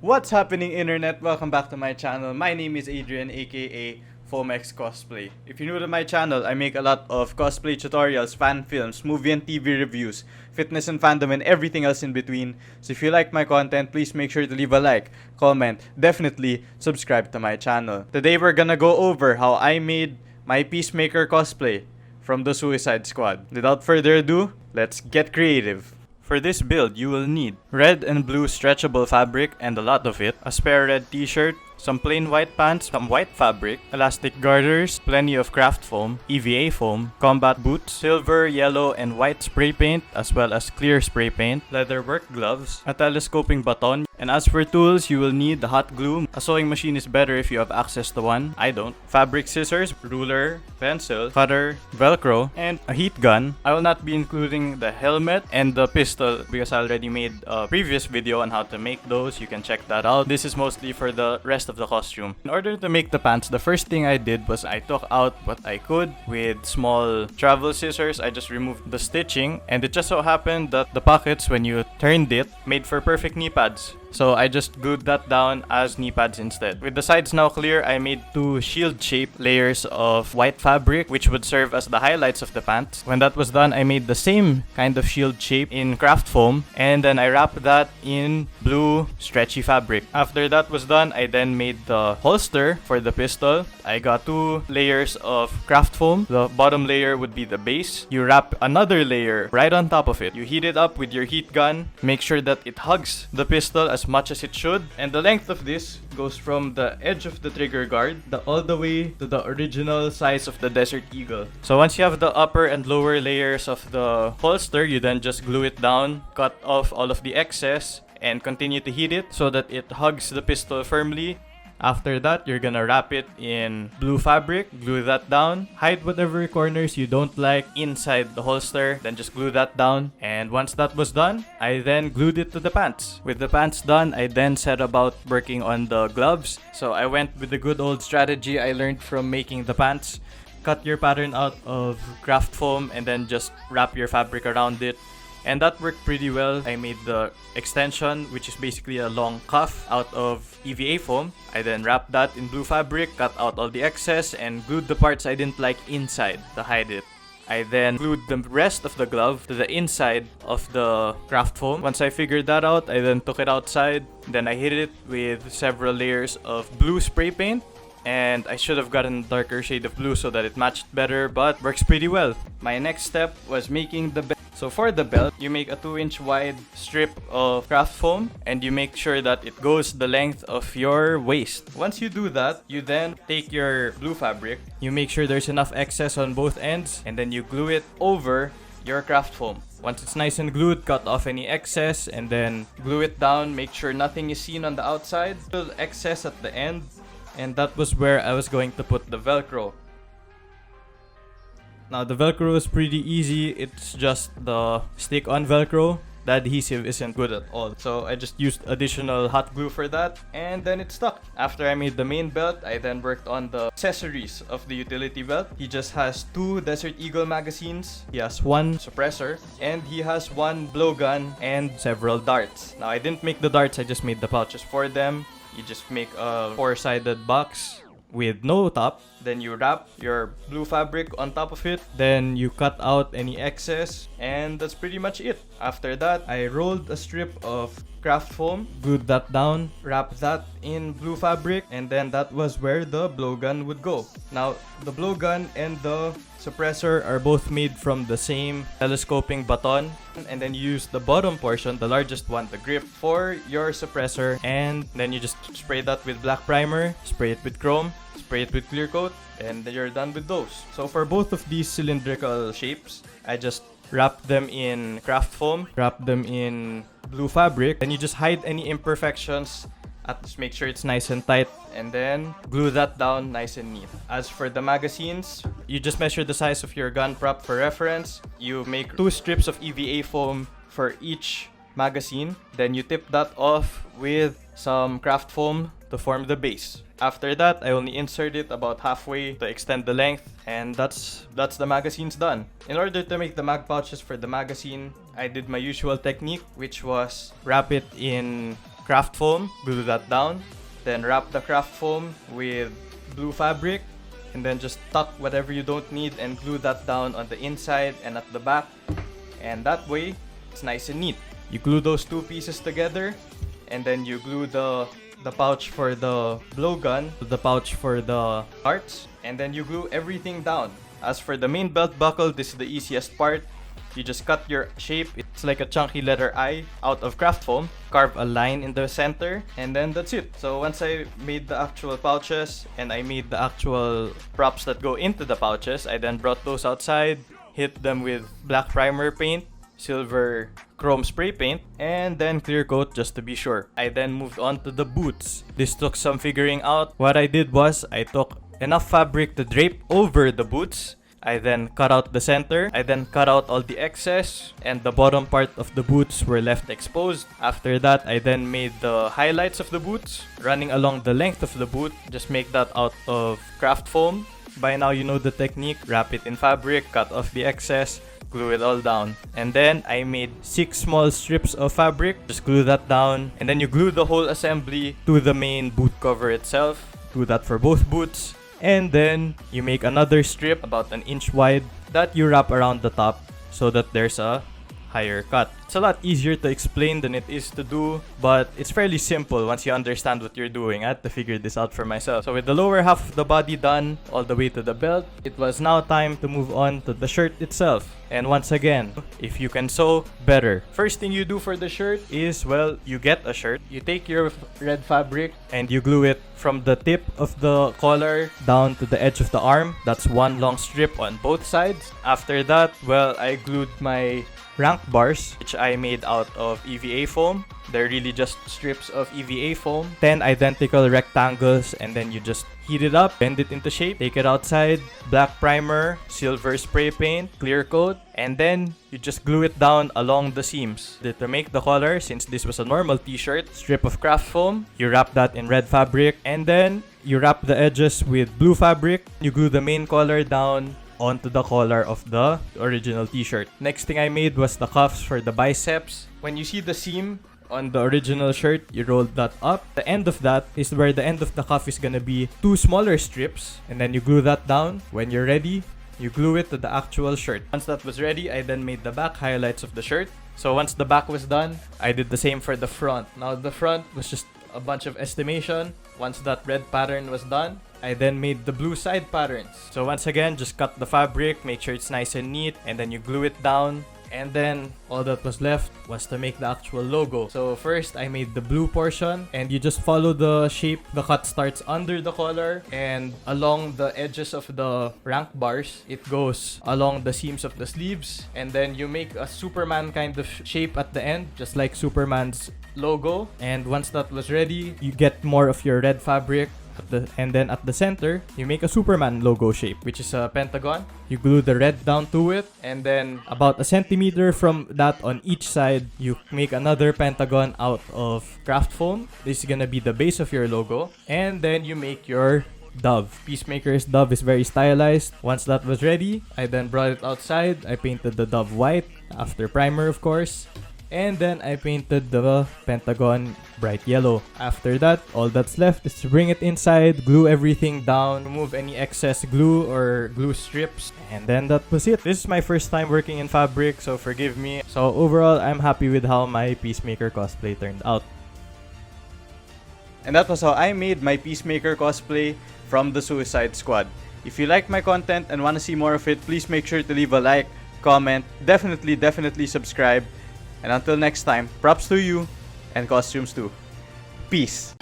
What's happening, internet? Welcome back to my channel. My name is Adrian, aka Fomex Cosplay. If you're new to my channel, I make a lot of cosplay tutorials, fan films, movie and TV reviews, fitness and fandom, and everything else in between. So if you like my content, please make sure to leave a like, comment, definitely subscribe to my channel. Today we're gonna go over how I made my Peacemaker cosplay from the Suicide Squad. Without further ado, let's get creative. For this build, you will need red and blue stretchable fabric and a lot of it, a spare red t-shirt, some plain white pants, some white fabric, elastic garters, plenty of craft foam, EVA foam, combat boots, silver, yellow, and white spray paint, as well as clear spray paint, leather work gloves, a telescoping baton, and as for tools, you will need the hot glue. A sewing machine is better if you have access to one. I don't. Fabric scissors, ruler, pencil, cutter, velcro, and a heat gun. I will not be including the helmet and the pistol because I already made a previous video on how to make those. You can check that out. This is mostly for the rest of the costume. In order to make the pants, the first thing I did was I took out what I could with small travel scissors. I just removed the stitching, and it just so happened that the pockets, when you turned it, made for perfect knee pads. So I just glued that down as knee pads instead. With the sides now clear, I made two shield-shaped layers of white fabric which would serve as the highlights of the pants. When that was done, I made the same kind of shield shape in craft foam, and then I wrapped that in blue stretchy fabric. After that was done, I then made the holster for the pistol. I got two layers of craft foam. The bottom layer would be the base. You wrap another layer right on top of it. You heat it up with your heat gun. Make sure that it hugs the pistol as much as it should, and the length of this goes from the edge of the trigger guard all the way to the original size of the Desert Eagle. So once you have the upper and lower layers of the holster, you then just glue it down, cut off all of the excess, and continue to heat it so that it hugs the pistol firmly. After that, you're gonna wrap it in blue fabric, glue that down, hide whatever corners you don't like inside the holster, then just glue that down. And once that was done, I then glued it to the pants. With the pants done, I then set about working on the gloves. So I went with the good old strategy I learned from making the pants. Cut your pattern out of craft foam and then just wrap your fabric around it. And that worked pretty well. I made the extension, which is basically a long cuff, out of EVA foam. I then wrapped that in blue fabric, cut out all the excess, and glued the parts I didn't like inside to hide it. I then glued the rest of the glove to the inside of the craft foam. Once I figured that out, I then took it outside. Then I hit it with several layers of blue spray paint. And I should have gotten a darker shade of blue so that it matched better, but works pretty well. My next step was making the belt. So for the belt, you make a 2-inch wide strip of craft foam and you make sure that it goes the length of your waist. Once you do that, you then take your blue fabric, you make sure there's enough excess on both ends, and then you glue it over your craft foam. Once it's nice and glued, cut off any excess and then glue it down. Make sure nothing is seen on the outside. Still excess at the end. And that was where I was going to put the Velcro. Now the Velcro is pretty easy. It's just the stick-on Velcro. The adhesive isn't good at all. So I just used additional hot glue for that, and then it stuck. After I made the main belt, I then worked on the accessories of the utility belt. He just has 2 Desert Eagle magazines. He has 1 suppressor, and he has 1 blowgun and several darts. Now I didn't make the darts, I just made the pouches for them. You just make a 4-sided box with no top. Then you wrap your blue fabric on top of it. Then you cut out any excess. And that's pretty much it. After that, I rolled a strip of craft foam, glued that down, wrapped that in blue fabric, and then that was where the blowgun would go. Now, the blowgun and the suppressor are both made from the same telescoping baton, and then you use the bottom portion, the largest one, the grip, for your suppressor, and then you just spray that with black primer, spray it with chrome, spray it with clear coat, and then you're done with those. So for both of these cylindrical shapes, I just wrap them in craft foam, wrap them in blue fabric, and you just hide any imperfections. Just make sure it's nice and tight, and then glue that down nice and neat. As for the magazines, you just measure the size of your gun prop for reference. You make 2 strips of EVA foam for each magazine. Then you tip that off with some craft foam to form the base. After that, I only insert it about halfway to extend the length, and that's the magazines done. In order to make the mag pouches for the magazine, I did my usual technique, which was wrap it in craft foam, glue that down, then wrap the craft foam with blue fabric, and then just tuck whatever you don't need and glue that down on the inside and at the back, and that way it's nice and neat. You glue those two pieces together, and then you glue the pouch for the blowgun to the pouch for the darts, and then you glue everything down. As for the main belt buckle, this is the easiest part. You just cut your shape. It's like a chunky letter I out of craft foam. Carve a line in the center, and then that's it. So once I made the actual pouches and I made the actual props that go into the pouches, I then brought those outside, hit them with black primer paint, silver chrome spray paint, and then clear coat just to be sure. I then moved on to the boots. This took some figuring out. What I did was I took enough fabric to drape over the boots. I then cut out the center. I then cut out all the excess, and the bottom part of the boots were left exposed. After that, I then made the highlights of the boots running along the length of the boot. Just make that out of craft foam. By now you know the technique. Wrap it in fabric, cut off the excess, glue it all down. And then I made 6 small strips of fabric. Just glue that down, and then you glue the whole assembly to the main boot cover itself. Do that for both boots. And then you make another strip about an inch wide that you wrap around the top so that there's a higher cut. It's a lot easier to explain than it is to do, but it's fairly simple once you understand what you're doing. I had to figure this out for myself. So with the lower half of the body done all the way to the belt, it was now time to move on to the shirt itself. And once again, if you can sew, better. First thing you do for the shirt is, well, you get a shirt. You take your red fabric and you glue it from the tip of the collar down to the edge of the arm. That's one long strip on both sides. After that, well, I glued my rank bars, which I made out of EVA foam. They're really just strips of EVA foam. 10 identical rectangles, and then you just heat it up, bend it into shape, take it outside, black primer, silver spray paint, clear coat, and then you just glue it down along the seams. To make the collar, since this was a normal t-shirt, strip of craft foam, you wrap that in red fabric, and then you wrap the edges with blue fabric. You glue the main collar down onto the collar of the original t-shirt. Next thing I made was the cuffs for the biceps. When you see the seam on the original shirt, you roll that up. The end of that is where the end of the cuff is gonna be 2 smaller strips, and then you glue that down. When you're ready, you glue it to the actual shirt. Once that was ready, I then made the back highlights of the shirt. So once the back was done, I did the same for the front. Now the front was just a bunch of estimation. Once that red pattern was done, I then made the blue side patterns. So once again, just cut the fabric, make sure it's nice and neat, and then you glue it down. And then all that was left was to make the actual logo. So first, I made the blue portion, and you just follow the shape. The cut starts under the collar, and along the edges of the rank bars, it goes along the seams of the sleeves. And then you make a Superman kind of shape at the end, just like Superman's logo. And once that was ready, you get more of your red fabric. And then at the center, you make a Superman logo shape, which is a pentagon. You glue the red down to it, and then about a centimeter from that on each side, you make another pentagon out of craft foam. This is gonna be the base of your logo. And then you make your dove. Peacemaker's dove is very stylized. Once that was ready, I then brought it outside. I painted the dove white, after primer of course. And then I painted the pentagon bright yellow. After that, all that's left is to bring it inside, glue everything down, remove any excess glue or glue strips, and then that was it. This is my first time working in fabric, so forgive me. So overall, I'm happy with how my Peacemaker cosplay turned out. And that was how I made my Peacemaker cosplay from the Suicide Squad. If you like my content and want to see more of it, please make sure to leave a like, comment, definitely subscribe. And until next time, props to you and costumes too. Peace.